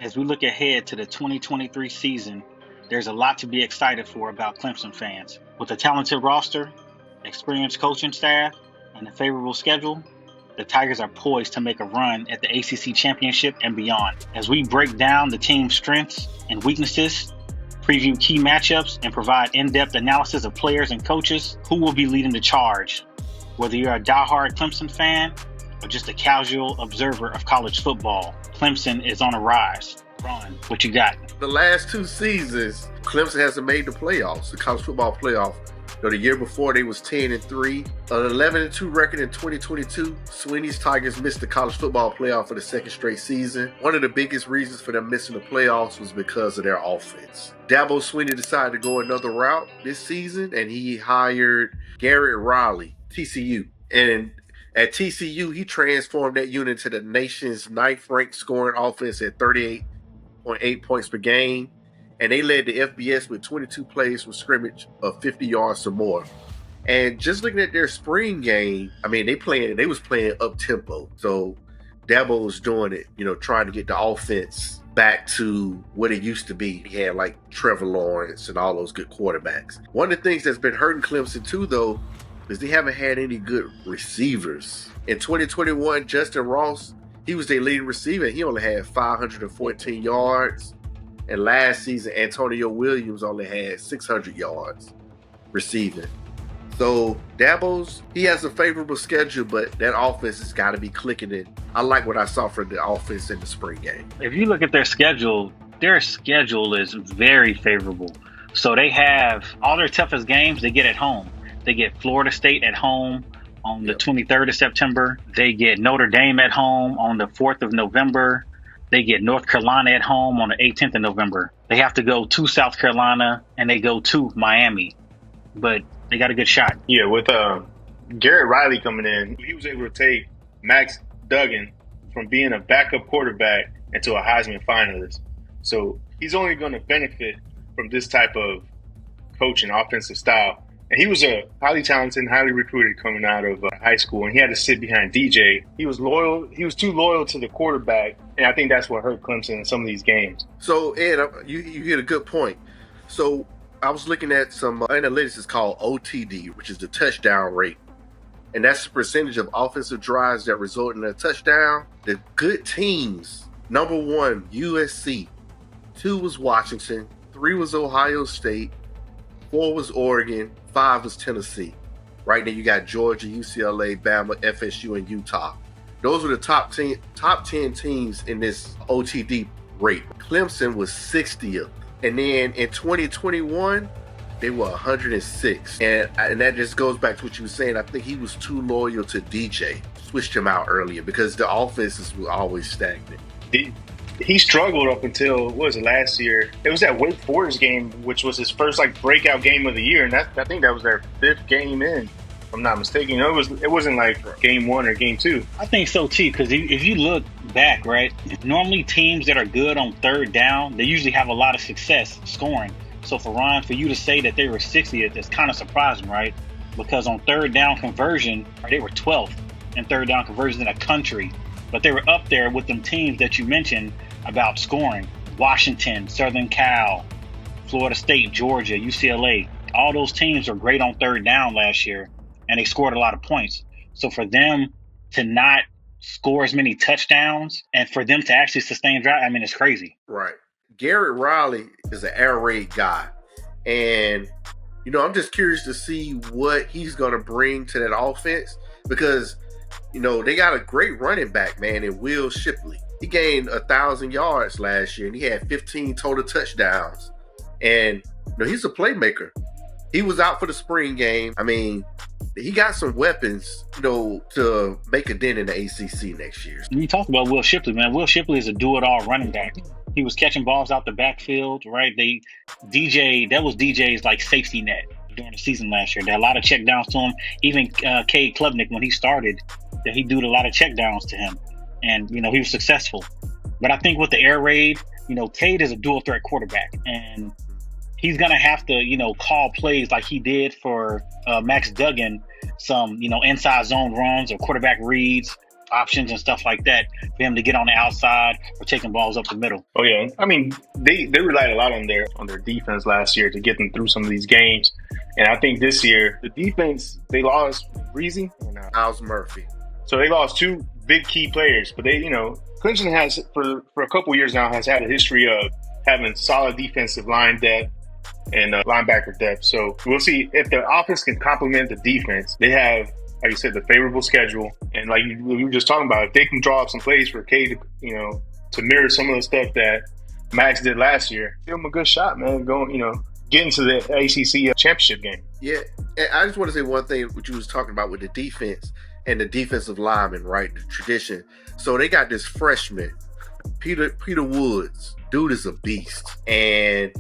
As we look ahead to the 2023 season, there's a lot to be excited for about Clemson fans. With a talented roster, experienced coaching staff, and a favorable schedule, the Tigers are poised to make a run at the ACC Championship and beyond. As we break down the team's strengths and weaknesses, preview key matchups, and provide in-depth analysis of players and coaches, who will be leading the charge? Whether you're a diehard Clemson fan or just a casual observer of college football, Clemson is on a rise. Ron, what you got? The last two seasons, Clemson hasn't made the playoffs, the college football playoff. The year before, they was 10-3. An 11-2 record in 2022. Swinney's Tigers missed the college football playoff for the second straight season. One of the biggest reasons for them missing the playoffs was because of their offense. Dabo Swinney decided to go another route this season, and he hired Garrett Riley, TCU. And at TCU, he transformed that unit to the nation's ninth-ranked scoring offense at 38.8 points per game. And they led the FBS with 22 plays from scrimmage of 50 yards or more. And just looking at their spring game, I mean, they was playing up tempo. So Dabo was doing it, trying to get the offense back to what it used to be. He had like Trevor Lawrence and all those good quarterbacks. One of the things that's been hurting Clemson too, though, is they haven't had any good receivers. In 2021, Justin Ross, he was their leading receiver. He only had 514 yards. And last season, Antonio Williams only had 600 yards receiving. So Dabo's, he has a favorable schedule, but that offense has got to be clicking in. I like what I saw from the offense in the spring game. If you look at their schedule is very favorable. So they have all their toughest games they get at home. They get Florida State at home on the 23rd of September. They get Notre Dame at home on the 4th of November. They get North Carolina at home on the 18th of November. They have to go to South Carolina and they go to Miami. But they got a good shot. Yeah, with Garrett Riley coming in, he was able to take Max Duggan from being a backup quarterback into a Heisman finalist. So he's only going to benefit from this type of coaching, offensive style. And he was a highly talented and highly recruited coming out of high school, and he had to sit behind DJ. He was loyal. He was too loyal to the quarterback, and I think that's what hurt Clemson in some of these games. So, Ed, you hit a good point. So I was looking at some analytics. It's called OTD, which is the touchdown rate. And that's the percentage of offensive drives that result in a touchdown. The good teams, number 1, USC. 2 was Washington. 3 was Ohio State. 4 was Oregon, 5 was Tennessee. Right now you got Georgia, UCLA, Bama, FSU, and Utah. Those were the top 10 teams in this OTD rate. Clemson was 60th. And then in 2021, they were 106. And that just goes back to what you were saying. I think he was too loyal to DJ. Switched him out earlier because the offenses were always stagnant. He struggled up until, what was it, last year? It was that Wake Forest game, which was his first breakout game of the year, and I think that was their 5th game in, if I'm not mistaken. It wasn't like game 1 or game 2. I think so too, because if you look back, right, normally teams that are good on third down, they usually have a lot of success scoring. So for you to say that they were 60th is kind of surprising, right? Because on third down conversion, they were 12th in third down conversion in the country. But they were up there with them teams that you mentioned about scoring. Washington, Southern Cal, Florida State, Georgia, UCLA. All those teams were great on third down last year, and they scored a lot of points. So for them to not score as many touchdowns and for them to actually sustain drive, I mean, it's crazy. Right. Garrett Riley is an air raid guy. And, I'm just curious to see what he's going to bring to that offense because, they got a great running back, man, in Will Shipley. He gained 1,000 yards last year, and he had 15 total touchdowns. And he's a playmaker. He was out for the spring game. I mean, he got some weapons, to make a dent in the ACC next year. You talked about Will Shipley, man. Will Shipley is a do-it-all running back. He was catching balls out the backfield, right? That was DJ's safety net during the season last year. There had a lot of check downs to him. Even Cade Klubnik, when he started, he did a lot of check downs to him. And, he was successful. But I think with the air raid, Cade is a dual threat quarterback. And he's going to have to, call plays like he did for Max Duggan, some, inside zone runs or quarterback reads options and stuff like that for him to get on the outside or taking balls up the middle. Oh yeah, I mean they relied a lot on their defense last year to get them through some of these games, and I think this year the defense they lost Breezy and Miles Murphy. So they lost two big key players, but Clemson has for a couple years now has had a history of having solid defensive line depth and linebacker depth. So we'll see if the offense can complement the defense. They have, like you said, the favorable schedule, and like we were just talking about, if they can draw up some plays for K to mirror some of the stuff that Max did last year, give them a good shot, man. Get into the ACC championship game. Yeah, and I just want to say one thing, what you was talking about with the defense and the defensive lineman, right? The tradition. So they got this freshman, Peter Woods. Dude is a beast, and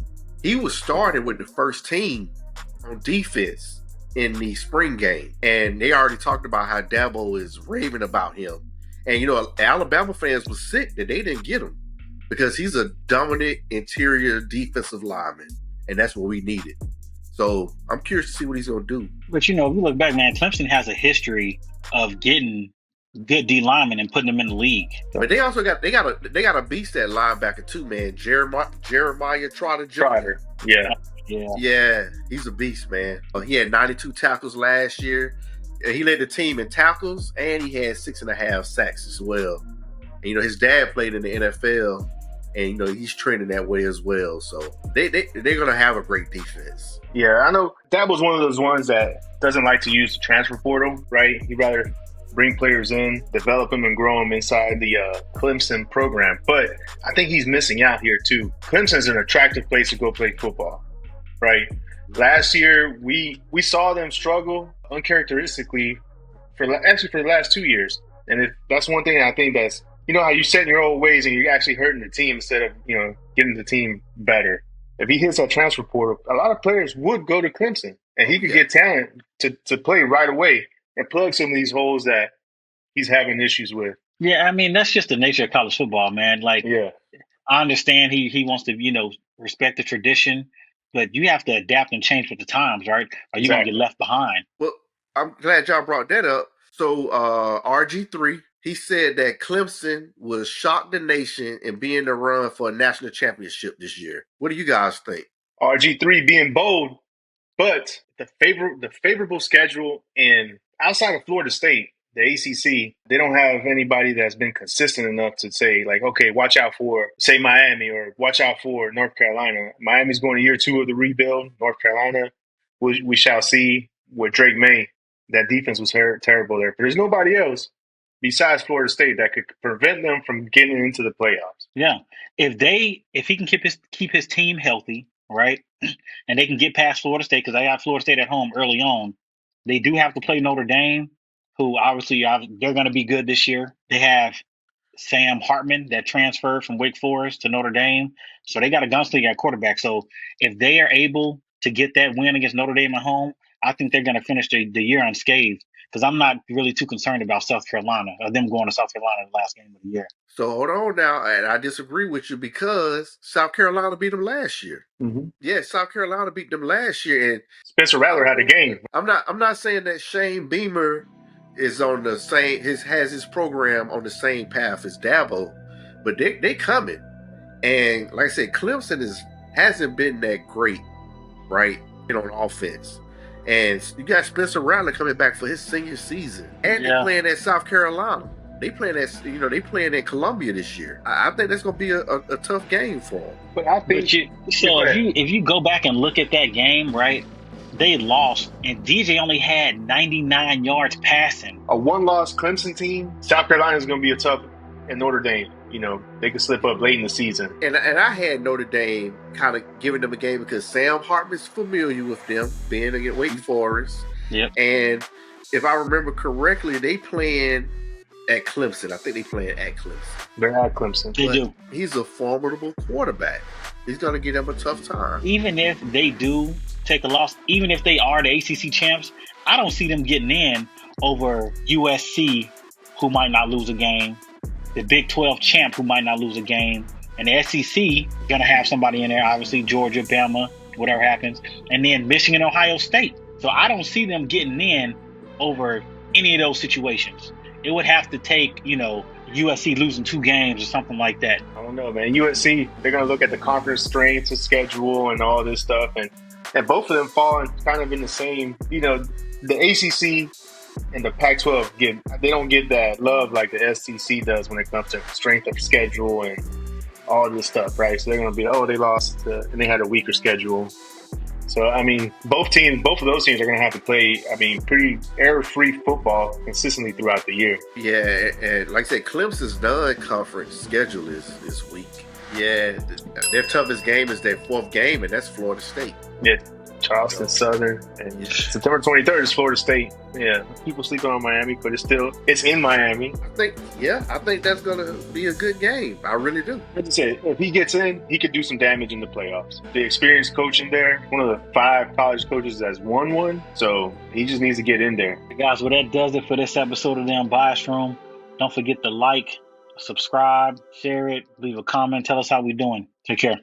he was starting with the first team on defense in the spring game, and they already talked about how Dabo is raving about him. And Alabama fans were sick that they didn't get him because he's a dominant interior defensive lineman, and that's what we needed. So I'm curious to see what he's going to do. But if you look back, man, Clemson has a history of getting good D linemen and putting them in the league. But they also got a beast at linebacker too, man. Jeremiah Trotter Jr. Trotter. Yeah, he's a beast, man. He had 92 tackles last year. He led the team in tackles, and he had 6.5 sacks as well. And, his dad played in the NFL, and he's training that way as well. So they're gonna have a great defense. Yeah, I know Dabo's one of those ones that doesn't like to use the transfer portal, right? He'd rather bring players in, develop them, and grow them inside the Clemson program. But I think he's missing out here too. Clemson's an attractive place to go play football, right? Last year, we saw them struggle uncharacteristically for the last 2 years. And that's one thing I think that's, how you set in your old ways and you're actually hurting the team instead of, getting the team better. If he hits that transfer portal, a lot of players would go to Clemson, and he could get talent to play right away and plug some of these holes that he's having issues with. Yeah, I mean, that's just the nature of college football, man. Like, yeah. I understand he wants to, respect the tradition, but you have to adapt and change with the times, right? Or you're going to get left behind. Well, I'm glad y'all brought that up. So RG3, he said that Clemson will shock the nation and be in the run for a national championship this year. What do you guys think? RG3 being bold, but the favorable schedule in outside of Florida State, the ACC, they don't have anybody that's been consistent enough to say, like, okay, watch out for, say, Miami, or watch out for North Carolina. Miami's going to year 2 of the rebuild. North Carolina, we shall see with Drake May. That defense was terrible there. But there's nobody else besides Florida State that could prevent them from getting into the playoffs. Yeah. If he can keep his team healthy, right, and they can get past Florida State, because they got Florida State at home early on, they do have to play Notre Dame, who obviously they're going to be good this year. They have Sam Hartman that transferred from Wake Forest to Notre Dame. So they got a gunslinger at quarterback. So if they are able to get that win against Notre Dame at home, I think they're going to finish the year unscathed, because I'm not really too concerned about South Carolina, or them going to South Carolina in the last game of the year. So hold on now, and I disagree with you, because South Carolina beat them last year. Mm-hmm. Yeah, South Carolina beat them last year, and Spencer Rattler had a game. I'm not saying that Shane Beamer is on the same has his program on the same path as Dabo, but they coming. And like I said, Clemson hasn't been that great, right, on offense. And you got Spencer Rattler coming back for his senior season, and they're playing at South Carolina. They playing at Columbia this year. I think that's going to be a tough game for them. But I think if you go back and look at that game, right, they lost, and DJ only had 99 yards passing. A one-loss Clemson team, South Carolina is going to be a tough, and Notre Dame, they could slip up late in the season. And I had Notre Dame kind of giving them a game because Sam Hartman's familiar with them, being at Wake Forest. Yep. And if I remember correctly, they playing at Clemson. I think they playing at Clemson. They're at Clemson. They do. He's a formidable quarterback. He's going to give them a tough time. Even if they do take a loss, even if they are the ACC champs, I don't see them getting in over USC, who might not lose a game, the Big 12 champ, who might not lose a game, and the SEC going to have somebody in there, obviously Georgia, Bama, whatever happens, and then Michigan, Ohio State. So I don't see them getting in over any of those situations. It would have to take, USC losing 2 games or something like that. I don't know, man. USC, they're going to look at the conference strengths of schedule and all this stuff. And both of them fall kind of in the same, the ACC and the Pac-12 they don't get that love like the SEC does when it comes to strength of schedule and all this stuff, right? So they're going to be, they lost and they had a weaker schedule. So, I mean, both of those teams are going to have to play, pretty error-free football consistently throughout the year. Yeah, and like I said, Clemson's non-conference schedule is weak. Yeah, their toughest game is their 4th game, and that's Florida State. Yeah, Charleston Southern, and September 23rd is Florida State. Yeah, people sleep on Miami, but it's in Miami. I think that's going to be a good game. I really do. Like I said, if he gets in, he could do some damage in the playoffs. The experienced coach in there, one of the 5 college coaches that's won one, so he just needs to get in there. Guys, well, that does it for this episode of the Unbiased Room. Don't forget to like, subscribe, share it, leave a comment, tell us how we're doing. Take care.